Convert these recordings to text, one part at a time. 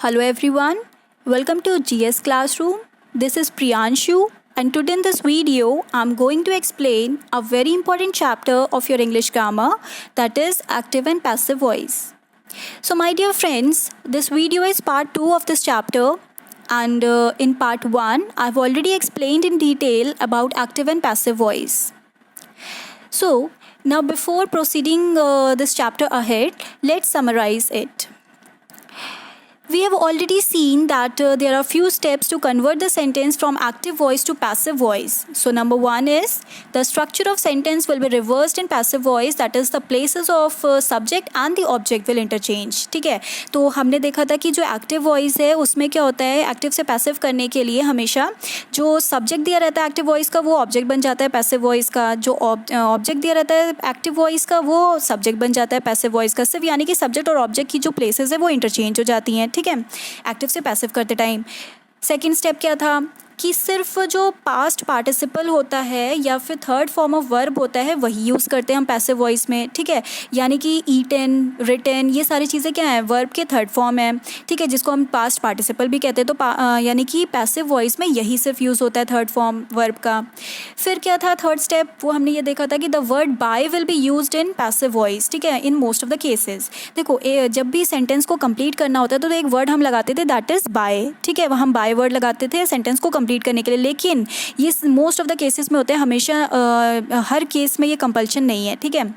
Hello everyone, welcome to GS Classroom. This is Priyanshu and today in this video I'm going to explain a very important chapter of your English grammar, that is active and passive voice. So my dear friends, this video is part 2 of this chapter and in part 1 I've already explained in detail about active and passive voice. So now before proceeding this chapter ahead, let's summarize it. We have already seen that there are few steps to convert the sentence from active voice to passive voice. So number 1 is the structure of sentence will be reversed in passive voice, that is the places of subject and the object will interchange. ठीक है, तो हमने देखा था कि जो active voice है उसमें क्या होता है, एक्टिव से पैसिव करने के लिए हमेशा जो सब्जेक्ट दिया रहता है एक्टिव वॉइस का वो ऑब्जेक्ट बन जाता है पैसिव वॉइस का, जो ऑब्जेक्ट दिया रहता है एक्टिव वॉइस का वो सब्जेक्ट बन जाता है पैसिव वॉइस का, सिर्फ यानी कि सब्जेक्ट और ऑब्जेक्ट की जो प्लेसेस है वो इंटरचेंज हो जाती हैं. ठीक है, एक्टिव से पैसिव करते टाइम. सेकंड स्टेप क्या था कि सिर्फ जो पास्ट पार्टिसिपल होता है या फिर थर्ड फॉर्म ऑफ वर्ब होता है वही यूज़ करते हैं हम पैसिव वॉइस में. ठीक है, यानी कि ईटन, रिटन, ये सारी चीज़ें क्या हैं, वर्ब के थर्ड फॉर्म है. ठीक है, जिसको हम पास्ट पार्टिसिपल भी कहते हैं. तो यानी कि पैसिव वॉइस में यही सिर्फ यूज़ होता है थर्ड फॉर्म वर्ब का. फिर क्या था थर्ड स्टेप, वो हमने ये देखा था कि the word by will be used in passive voice. ठीक है, in most of the cases. देखो जब भी सेंटेंस को कंप्लीट करना होता है तो एक वर्ड हम लगाते थे दैट इज़ बाय. ठीक है, हम बाय वर्ड लगाते थे सेंटेंस को कंप्लीट करने के लिए, लेकिन ये मोस्ट ऑफ द केसेस में होते हैं, हमेशा हर केस में ये कंपल्शन नहीं है. ठीक है,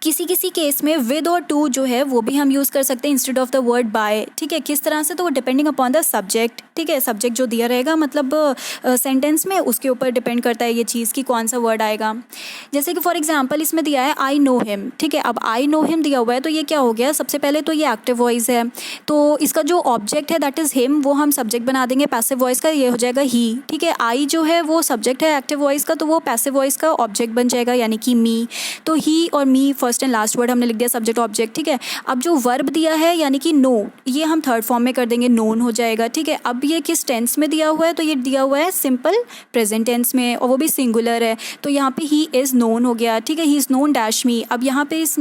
किसी किसी केस में विद और टू जो है वो भी हम यूज़ कर सकते हैं instead of the word by. ठीक है, किस तरह से, तो वो डिपेंडिंग अपॉन द सब्जेक्ट. ठीक है, सब्जेक्ट जो दिया रहेगा मतलब सेंटेंस में उसके ऊपर डिपेंड करता है ये चीज़ कि कौन सा वर्ड आएगा. जैसे कि फॉर एग्जांपल इसमें दिया है आई नो हिम. ठीक है, अब आई नो हिम दिया हुआ है तो ये क्या हो गया, सबसे पहले तो ये एक्टिव वॉइस है, तो इसका जो ऑब्जेक्ट है दैट इज़ हिम वो हम सब्जेक्ट बना देंगे पैसिव वॉइस का, ये हो जाएगा ही. ठीक है, आई जो है वो सब्जेक्ट है एक्टिव वॉइस का, तो वो पैसिव वॉइस का ऑब्जेक्ट बन जाएगा यानी कि मी. तो ही और मी फर्स्ट एंड लास्ट वर्ड हमने लिख दिया सब्जेक्ट ऑब्जेक्ट. ठीक है, अब जो वर्ब दिया है यानी कि नो, ये हम थर्ड फॉर्म में कर देंगे, नोन हो जाएगा. ठीक है, अब ये किस टेंस में दिया हुआ है, तो ये दिया हुआ है सिंपल प्रेजेंट टेंस में और वो भी सिंगुलर है, तो यहाँ पे ही इज़ नोन हो गया. ठीक है, ही इज़ नोन डैश मी. अब यहाँ पे इस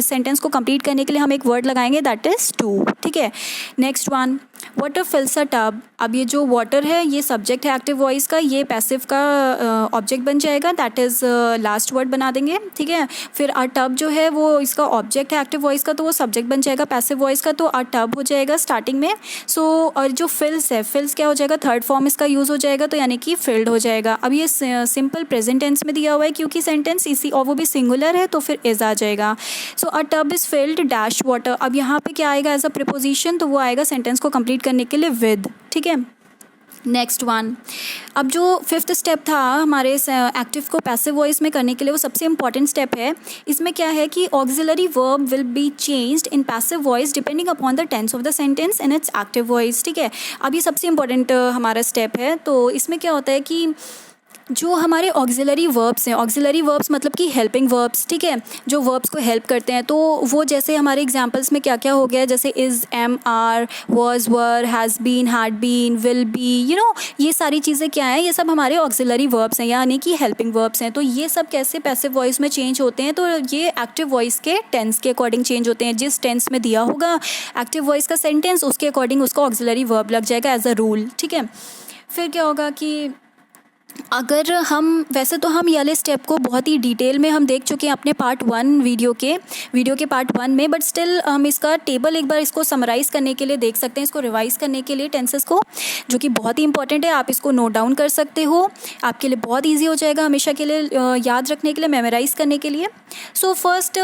सेंटेंस को कंप्लीट करने के लिए हम एक वर्ड लगाएंगे दैट इज़ टू. ठीक है, next one water fills a tub. अब ये जो वाटर है ये सब्जेक्ट है एक्टिव वॉइस का, ये पैसिव का ऑब्जेक्ट बन जाएगा, दैट इज़ लास्ट वर्ड बना देंगे. ठीक है, फिर अ टब जो है वो इसका ऑब्जेक्ट है एक्टिव वॉइस का, तो वो सब्जेक्ट बन जाएगा पैसिव वॉइस का, तो अ टब हो जाएगा स्टार्टिंग में. सो और जो फिल्स है, फिल्स क्या हो जाएगा, थर्ड फॉर्म इसका यूज़ हो जाएगा, तो यानी कि फिल्ड हो जाएगा. अब ये सिंपल प्रेजेंट टेंस में दिया हुआ है क्योंकि सेंटेंस इसी और वो भी सिंगुलर है, तो फिर इज़ आ जाएगा. So a tub is filled dash water. अब यहाँ पे क्या आएगा एज अ प्रीपोजिशन, तो वो आएगा सेंटेंस को कंप्लीट करने के लिए विद. ठीक है, नेक्स्ट वन. अब जो फिफ्थ स्टेप था हमारे एक्टिव को पैसिव वॉइस में करने के लिए वो सबसे इंपॉर्टेंट स्टेप है. इसमें क्या है कि auxiliary verb will be changed in passive voice depending upon the tense of the sentence in its active voice. ठीक है, अब ये सबसे इंपॉर्टेंट हमारा स्टेप है. तो इसमें क्या होता है कि जो हमारे ऑक्सिलरी वर्ब्स हैं, ऑक्सिलरी वर्ब्स मतलब कि हेल्पिंग वर्ब्स. ठीक है, जो वर्ब्स को हेल्प करते हैं, तो वो जैसे हमारे एग्जांपल्स में क्या क्या हो गया, जैसे is, am, are, was, were, has been, had been, will be, ये सारी चीज़ें क्या हैं, ये सब हमारे ऑक्सिलरी वर्ब्स हैं यानी कि हेल्पिंग वर्ब्स हैं. तो ये सब कैसे पैसिव वॉइस में चेंज होते हैं, तो ये एक्टिव वॉइस के टेंस के अकॉर्डिंग चेंज होते हैं. जिस टेंस में दिया होगा एक्टिव वॉइस का सेंटेंस उसके अकॉर्डिंग उसका ऑक्सिलरी वर्ब लग जाएगा एज अ रूल. ठीक है, फिर क्या होगा कि अगर हम वैसे तो हम ये वाले स्टेप को बहुत ही डिटेल में हम देख चुके हैं अपने पार्ट 1 वीडियो के पार्ट 1 में, बट स्टिल हम इसका टेबल एक बार इसको समराइज़ करने के लिए देख सकते हैं, इसको रिवाइज करने के लिए टेंसेस को, जो कि बहुत ही इंपॉर्टेंट है. आप इसको नोट डाउन कर सकते हो, आपके लिए बहुत ईजी हो जाएगा हमेशा के लिए याद रखने के लिए, मेमोराइज करने के लिए. So first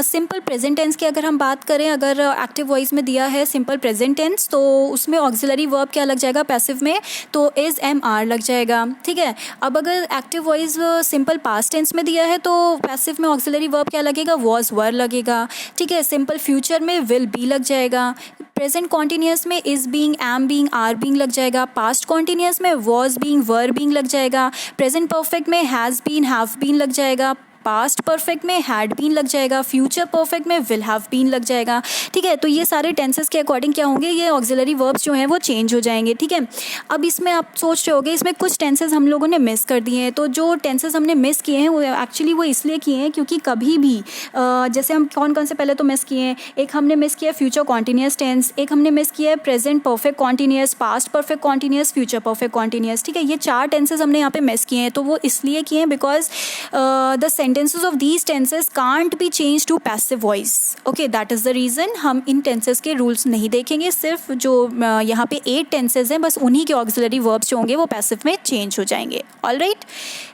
simple present tense की अगर हम बात करें, अगर एक्टिव वॉइस में दिया है सिंपल प्रेजेंट टेंस तो उसमें ऑक्सिलरी वर्ब क्या लग जाएगा पैसिव में, तो इज़, एम, आर लग जाएगा. ठीक है, अब अगर active voice simple past tense में दिया है तो पैसिव में ऑक्सिलरी वर्ब क्या लगेगा, वॉज, वर लगेगा. ठीक है, सिंपल फ्यूचर में विल बी लग जाएगा. प्रेजेंट कॉन्टिन्यूस में is being, am being, are being लग जाएगा. पास्ट कॉन्टिन्यूस में वॉज बीइंग, वर बीइंग लग जाएगा. प्रेजेंट परफेक्ट में हैज़ बीन, हैव बीन लग जाएगा. पास्ट परफेक्ट में हैड बीन लग जाएगा, फ्यूचर परफेक्ट में विल हैव बीन लग जाएगा। ठीक है, तो ये सारे टेंसेस के अकॉर्डिंग क्या होंगे, ये ऑक्सिलरी वर्ब्स जो हैं वो चेंज हो जाएंगे। ठीक है, अब इसमें आप सोच रहे होगे इसमें कुछ टेंसेस हम लोगों ने मिस कर दिए हैं। तो जो टेंसेस हमने मिस किए हैं वो एक्चुअली वो इसलिए किए हैं क्योंकि कभी भी जैसे हम कौन कौन से पहले तो मिस किए हैं, एक हमने मिस किया फ्यूचर कॉन्टिन्यूस टेंस, एक हमने मिस किया है present perfect continuous, past perfect continuous, future perfect continuous. ठीक है, ये 4 टेंसेस हमने यहाँ पे मिस किए हैं। तो वो इसलिए किए हैं because the sentences of these tenses can't be change to passive voice. Okay, that is the reason हम इन टेंसेस के रूल्स नहीं देखेंगे, सिर्फ जो यहाँ पे 8 टेंसेस हैं बस उन्हीं के ऑक्सिलरी वर्ब्स जो होंगे वो पैसिव में चेंज हो जाएंगे। Alright,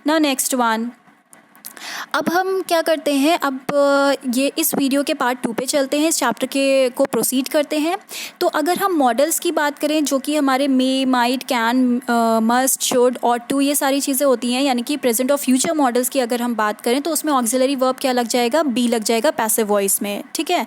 now next one. अब हम क्या करते हैं, अब ये इस वीडियो के पार्ट 2 पे चलते हैं, इस चैप्टर के को प्रोसीड करते हैं। तो अगर हम मॉडल्स की बात करें जो कि हमारे may, might, can, must, should, ought to, ये सारी चीज़ें होती हैं, यानी कि प्रेजेंट और फ्यूचर मॉडल्स की अगर हम बात करें तो उसमें ऑक्सिलरी वर्ब क्या लग जाएगा, बी लग जाएगा पैसिव वॉइस में। ठीक है,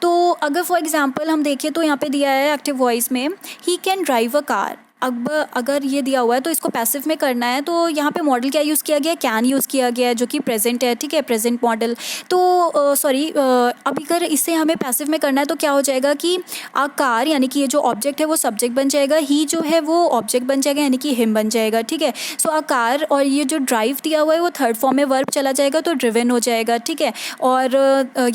तो अगर फॉर एग्जांपल हम देखें तो यहाँ पे दिया है एक्टिव वॉइस में he can drive a car. अब अगर ये दिया हुआ है तो इसको पैसिव में करना है, तो यहाँ पे मॉडल क्या यूज़ किया गया, कैन यूज़ किया गया है जो कि प्रेजेंट है। ठीक है, प्रेजेंट मॉडल। तो सॉरी, अब अगर इसे हमें पैसिव में करना है तो क्या हो जाएगा कि आ कार यानी कि ये जो ऑब्जेक्ट है वो सब्जेक्ट बन जाएगा, ही जो है वो ऑब्जेक्ट बन जाएगा यानी कि हिम बन जाएगा। ठीक है, सो आ कार और ये जो ड्राइव दिया हुआ है वो थर्ड फॉर्म में वर्ब चला जाएगा तो ड्रिवन हो जाएगा। ठीक है, और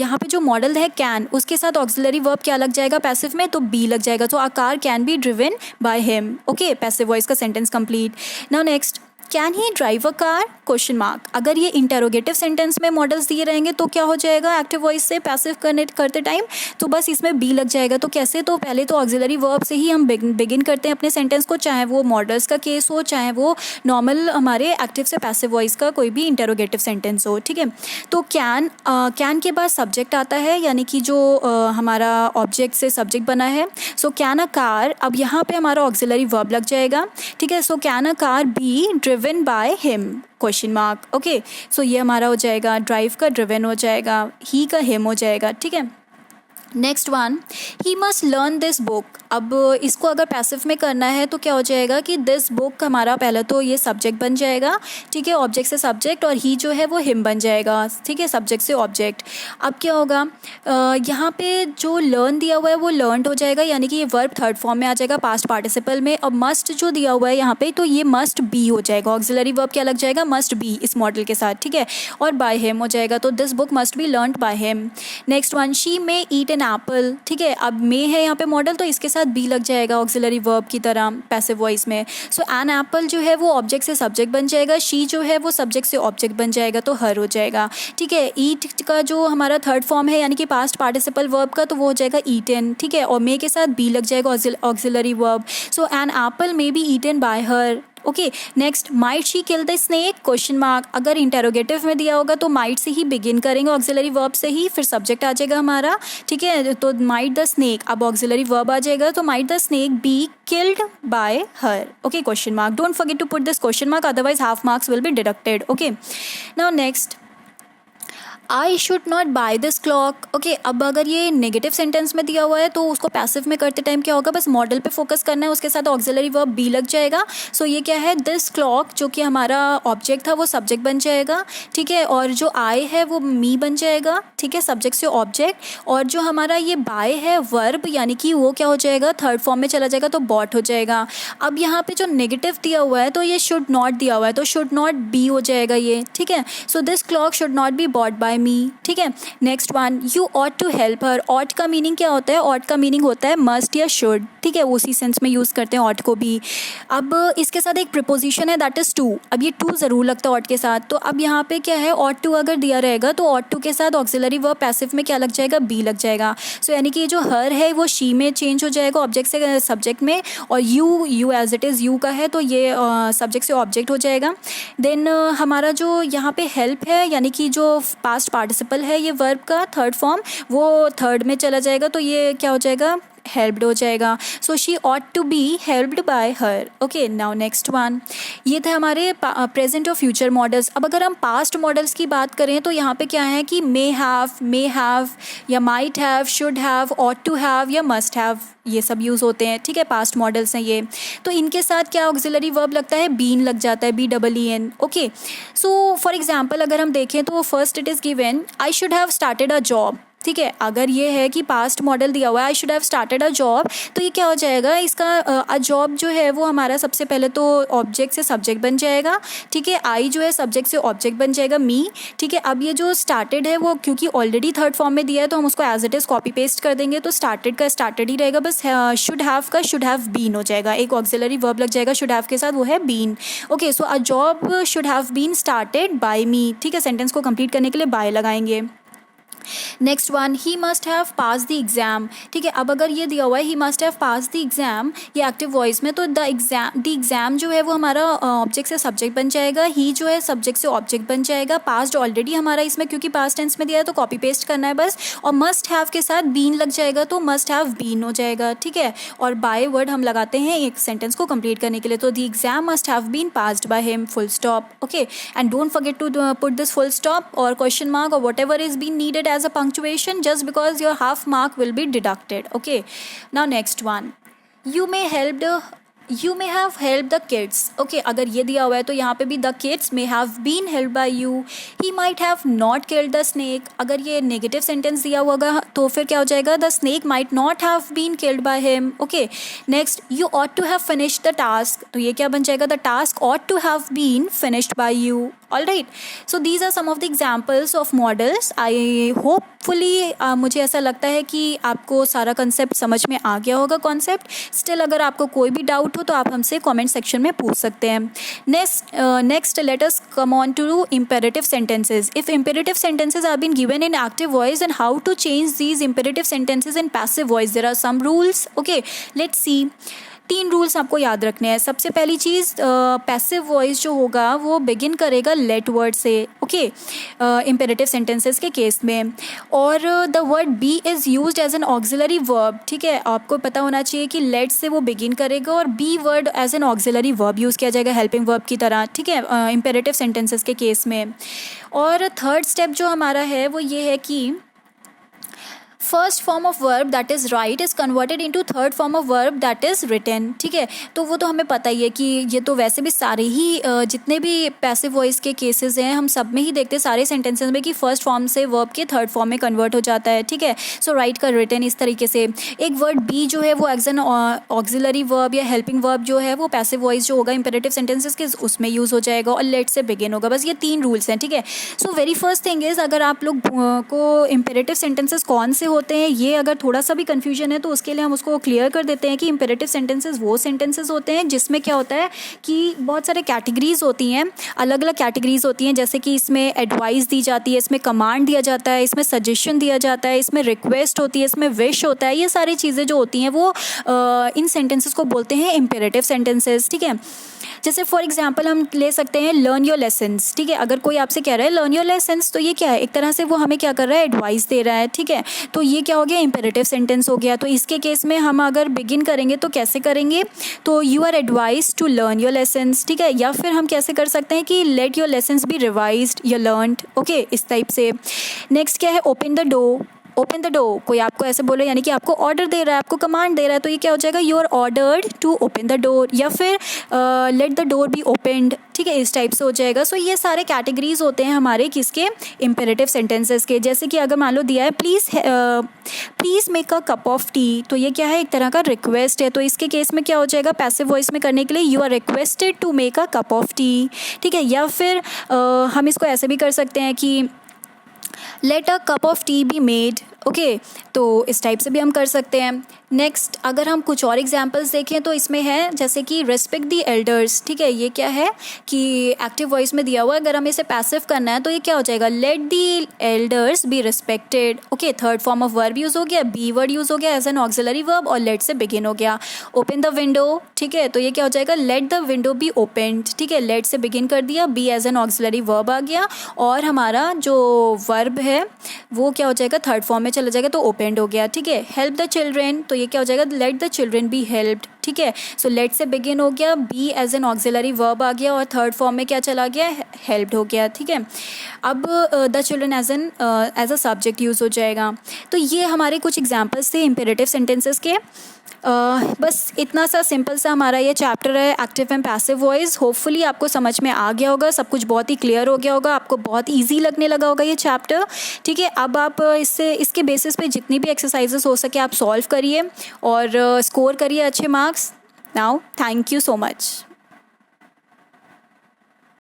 यहाँ पे जो मॉडल है कैन, उसके साथ ऑक्सिलरी वर्ब क्या लग जाएगा पैसिव में, तो बी लग जाएगा। तो a car can be driven by him. Okay, passive voice का sentence complete. Now next, can he drive a car, question mark. अगर ये इंटेरोगेटिव सेंटेंस में मॉडल्स दिए रहेंगे तो क्या हो जाएगा एक्टिव वॉइस से पैसिव करते टाइम, तो बस इसमें बी लग जाएगा। तो कैसे, तो पहले तो ऑक्सिलरी वर्ब से ही हम बिगिन करते हैं अपने सेंटेंस को, चाहे वो मॉडल्स का केस हो चाहे वो नॉर्मल हमारे एक्टिव से पैसिव वॉइस का कोई भी इंटेरोगेटिव सेंटेंस हो। ठीक है, तो कैन के बाद सब्जेक्ट आता है यानी कि जो हमारा ऑब्जेक्ट से सब्जेक्ट बना है। सो कैन अ कार, अब यहाँ पे हमारा ऑक्सिलरी वर्ब लग जाएगा। ठीक है, so can a car be driven by him, question mark. Okay, so ये हमारा हो जाएगा ड्राइव का ड्रिवन हो जाएगा, ही का हिम हो जाएगा। ठीक है, next one, he must learn this book. अब इसको अगर पैसिव में करना है तो क्या हो जाएगा कि दिस बुक हमारा पहले तो ये सब्जेक्ट बन जाएगा। ठीक है, ऑब्जेक्ट से सब्जेक्ट, और ही जो है वो हिम बन जाएगा। ठीक है, सब्जेक्ट से ऑब्जेक्ट। अब क्या होगा, यहाँ पे जो लर्न दिया हुआ है वो लर्नड हो जाएगा यानी कि ये वर्ब थर्ड फॉर्म में आ जाएगा पास्ट पार्टिसिपल में। अब मस्ट जो दिया हुआ है यहाँ पे तो ये मस्ट बी हो जाएगा, ऑक्सिलरी वर्ब क्या लग जाएगा, मस्ट बी इस मॉडल के साथ। ठीक है, और बाय हिम हो जाएगा, तो this book must be learned by him. Next one, she may eat an apple. ठीक है, अब मे है यहाँ पे मॉडल तो इसके साथ बी लग जाएगा ऑक्सिलरी वर्ब की तरह पैसिव वॉइस में। सो एन एप्पल जो है वो ऑब्जेक्ट से सब्जेक्ट बन जाएगा, शी जो है वो सब्जेक्ट से ऑब्जेक्ट बन जाएगा तो हर हो जाएगा। ठीक है, ईट का जो हमारा थर्ड फॉर्म है यानी कि पास्ट पार्टिसिपल वर्ब का, तो वो हो जाएगा ईटन। ठीक है, और मे के साथ बी लग जाएगा auxiliary verb. So an apple may be eaten by her. Okay, next, might she kill the snake, question mark. अगर इंटेरोगेटिव में दिया होगा तो माइट से ही बिगिन करेंगे, ऑक्सिलरी वर्ब से ही, फिर सब्जेक्ट आ जाएगा हमारा। ठीक है, तो माइट द स्नेक, अब ऑक्सिलरी वर्ब आ जाएगा तो might the snake be killed by her. Okay, question mark. Don't forget to put this question mark, otherwise half marks will be deducted. Okay, now next, I should not buy this clock. Okay, अब अगर ये negative sentence में दिया हुआ है तो उसको passive में करते टाइम क्या होगा, बस मॉडल पे फोकस करना है, उसके साथ ऑक्सिलरी वर्ब बी लग जाएगा। सो ये क्या है, दिस क्लॉक जो कि हमारा ऑब्जेक्ट था वो सब्जेक्ट बन जाएगा। ठीक है, और जो आई है वो मी बन जाएगा। ठीक है, सब्जेक्ट से ऑब्जेक्ट, और जो हमारा ये बाय है वर्ब यानी कि वो क्या हो जाएगा, थर्ड फॉर्म में चला जाएगा तो बॉट हो जाएगा। अब यहाँ पे जो नेगेटिव दिया हुआ है तो ये शुड नॉट दिया हुआ है तो शुड नॉट बी हो जाएगा ये। ठीक है, so this clock should not be bought by me. ठीक है, next one, you ought to help her. Ought का मीनिंग क्या होता है, ऑट का मीनिंग होता है मस्ट या शुड। ठीक है, उसी सेंस में यूज़ करते हैं ऑट को भी। अब इसके साथ एक प्रीपोजिशन है दैट इज़ टू। अब ये टू ज़रूर लगता है ऑट के साथ, तो अब यहाँ पे क्या है, ऑट टू अगर दिया रहेगा तो ऑट टू के साथ ऑक्सिलरी वर्ब पैसिव में क्या लग जाएगा, बी लग जाएगा। सो यानी कि ये जो हर है वो शी में चेंज हो जाएगा, ऑब्जेक्ट से सब्जेक्ट में, और you as it is you का है तो ये सब्जेक्ट से ऑब्जेक्ट हो जाएगा। देन हमारा जो यहाँ पे हेल्प है यानी कि जो पास्ट पार्टिसिपल है ये वर्ब का थर्ड फॉर्म, वो थर्ड में चला जाएगा तो ये क्या हो जाएगा, हेल्प्ड हो जाएगा. So she ought to be helped by her. Okay, now next one. ये थे हमारे प्रेजेंट और फ्यूचर मॉडल्स. अब अगर हम पास्ट मॉडल्स की बात करें तो यहाँ पे क्या है कि मे हैव या might have, should have, ought to have या मस्ट हैव, ये सब यूज़ होते हैं. ठीक है, पास्ट मॉडल्स हैं ये. तो इनके साथ क्या ऑक्सिलरी वर्ब लगता है, बीन लग जाता है, BEEN. Okay, so for example अगर हम देखें तो first it is given I should have started a job. ठीक है, अगर ये है कि पास्ट मॉडल दिया हुआ है I should have started a job, तो ये क्या हो जाएगा, इसका अ जॉब जो है वो हमारा सबसे पहले तो ऑब्जेक्ट से सब्जेक्ट बन जाएगा. ठीक है, आई जो है सब्जेक्ट से ऑब्जेक्ट बन जाएगा, मी. ठीक है, अब ये जो स्टार्टेड है वो क्योंकि ऑलरेडी थर्ड फॉर्म में दिया है तो हम उसको as it is copy paste कर देंगे, तो स्टार्टेड का स्टार्टेड ही रहेगा, बस शुड हैव का शुड हैव बीन हो जाएगा, एक ऑक्सिलरी वर्ब लग जाएगा शुड हैव के साथ, वो है been. Okay, so a job should have been started by me. ठीक है, सेंटेंस को कंप्लीट करने के लिए बाय लगाएंगे. Next one, he must have pass the exam. ठीक है, अब अगर ये दिया हुआ है he must have pass the exam ये एक्टिव वॉइस में, तो द एग्ज़ाम जो है वो हमारा ऑब्जेक्ट से सब्जेक्ट बन जाएगा, ही जो है सब्जेक्ट से ऑब्जेक्ट बन जाएगा, पास्ट ऑलरेडी हमारा इसमें क्योंकि पास्ट टेंस में दिया है तो कॉपी पेस्ट करना है बस, और मस्ट हैव के साथ बीन लग जाएगा तो मस्ट हैव बीन हो जाएगा. ठीक है, और बाय वर्ड हम लगाते हैं एक सेंटेंस को कंप्लीट करने के लिए, तो the exam must have been passed by him, full stop. Okay, and don't forget to put this full stop और क्वेश्चन मार्क और whatever is been needed as a punctuation just because your half mark will be deducted. Okay, now next one, you may have helped the kids. Okay, अगर ये दिया हुआ है तो यहाँ पे भी the kids may have been helped by you. He might have not killed the snake. अगर ये नेगेटिव सेंटेंस दिया हुआ होगा तो फिर क्या हो जाएगा, the snake might not have been killed by him. Okay, next, you ought to have finished the task. तो ये क्या बन जाएगा, the task ought to have been finished by you. Alright, so these are some of the examples of models. I hopefully मुझे ऐसा लगता है कि आपको सारा कंसेप्ट समझ में आ गया होगा कॉन्सेप्ट. स्टिल अगर आपको कोई भी डाउट हो तो आप हमसे कमेंट सेक्शन में पूछ सकते हैं. Next, let us come on to imperative sentences. If imperative sentences have been given in active voice, and how to change these imperative sentences in passive voice, there are some rules. Okay, let's see. 3 rules आपको याद रखने हैं. सबसे पहली चीज़, passive voice जो होगा वो begin करेगा लेट वर्ड से. ओके, इम्पेरेटिव सेंटेंसेस के केस में, और the word be is used as an auxiliary verb. ठीक है, आपको पता होना चाहिए कि लेट से वो बिगिन करेगा और be word as an auxiliary verb use किया जाएगा हेल्पिंग वर्ब की तरह. ठीक है, इम्पेरेटिव सेंटेंसेस के केस में. और थर्ड स्टेप जो हमारा है वो ये है कि first form of verb that is write is converted into third form of verb that is written. ठीक है, तो वो तो हमें पता ही है कि ये तो वैसे भी सारे ही जितने भी पैसिव वॉइस के केसेस हैं हम सब में ही देखते हैं सारे सेंटेंसेस में कि फर्स्ट फॉर्म से वर्ब के थर्ड फॉर्म में कन्वर्ट हो जाता है. ठीक है, सो राइट का रिटन इस तरीके से. एक वर्ड बी जो है वो एज एन ऑक्सिलरी वर्ब या हेल्पिंग वर्ब जो है वो पैसिव वॉइस जो होगा इंपेरेटिव सेंटेंसेस के उसमें यूज़ हो जाएगा, और लेट से बिगिन होगा. बस ये 3 रूल्स हैं. ठीक है, so very first thing is, अगर आप लोग को इंपेरेटिव सेंटेंसेस कौन से होते हैं ये अगर थोड़ा सा भी कन्फ्यूजन है तो उसके लिए हम उसको क्लियर कर देते हैं कि इंपेरेटिव सेंटेंसेस वो सेंटेंसेस होते हैं जिसमें क्या होता है कि बहुत सारे कैटेगरीज होती हैं, अलग अलग कैटेगरीज होती हैं, जैसे कि इसमें एडवाइस दी जाती है, इसमें कमांड दिया जाता है, इसमें सजेशन दिया जाता है, इसमें रिक्वेस्ट होती है, इसमें विश होता है. ये सारी चीज़ें जो होती हैं वो इन सेंटेंसेस को बोलते हैं इंपेरेटिव सेंटेंसेस. ठीक है, जैसे फॉर एग्जांपल हम ले सकते हैं लर्न योर लेसन्स. ठीक है, अगर कोई आपसे कह रहा है लर्न योर लेसन्स तो ये क्या है, एक तरह से वो हमें क्या कर रहा है, एडवाइस दे रहा है. ठीक है, तो ये क्या हो गया, इंपेरेटिव सेंटेंस हो गया. तो इसके केस में हम अगर बिगिन करेंगे तो कैसे करेंगे, तो you are advise to learn your lessons. ठीक है, या फिर हम कैसे कर सकते हैं कि let your lessons be revised या लर्नड. ओके, इस टाइप से. नेक्स्ट क्या है, open the door. Open the door, कोई आपको ऐसे बोले यानी कि आपको ऑर्डर दे रहा है, आपको कमांड दे रहा है, तो ये क्या हो जाएगा, you are ordered to open the door, या फिर let the door be opened. ठीक है, इस टाइप से हो जाएगा. सो ये सारे कैटेगरीज होते हैं हमारे किसके, इंपेरेटिव सेंटेंसेस के. जैसे कि अगर मान लो दिया है please make a cup of T, तो ये क्या है, एक तरह का रिक्वेस्ट है. तो इसके केस में क्या हो जाएगा, पैसिव वॉइस में करने के लिए you are requested to make a cup of tea. ठीक है, या फिर हम इसको ऐसे भी कर सकते हैं कि let a cup of tea be made. Okay, तो इस टाइप से भी हम कर सकते हैं. नेक्स्ट, अगर हम कुछ और एग्जांपल्स देखें तो इसमें है जैसे कि रेस्पेक्ट दी एल्डर्स. ठीक है, ये क्या है कि एक्टिव वॉइस में दिया हुआ है, अगर हमें इसे पैसिव करना है तो ये क्या हो जाएगा, let the elders be respected. Okay, third form of verb use हो गया, बी वर्ड यूज़ हो गया एज एन ऑक्सिलरी वर्ब, और लेट से बिगिन हो गया. Open the window. ठीक है, तो ये क्या हो जाएगा, let the window be opened. ठीक है, लेट से बिगिन कर दिया, be as an auxiliary verb आ गया, और हमारा जो वर्ब है वो क्या हो जाएगा, थर्ड फॉर्म में चला जाएगा तो ओपनड हो गया, ठीक है। हेल्प द चिल्ड्रेन, तो ये क्या हो जाएगा, let the children be helped, ठीक है। सो लेट से बिगिन हो गया, be as an auxiliary verb आ गया और थर्ड फॉर्म में क्या चला गया, हेल्प्ड हो गया, ठीक है। अब the children as a subject use हो जाएगा। तो ये हमारे कुछ एग्जांपल्स थे इम्पेरेटिव सेंटेंसेस के। बस इतना सा सिंपल सा हमारा ये चैप्टर है active and passive voice. Hopefully आपको समझ में आ गया होगा, सब कुछ बहुत ही क्लियर हो गया होगा, आपको बहुत ईजी लगने लगा होगा ये चैप्टर, ठीक है। अब आप इसके बेसिस पे जितनी भी एक्सरसाइजेस हो सके आप सॉल्व करिए और स्कोर करिए अच्छे marks. Now thank you so much.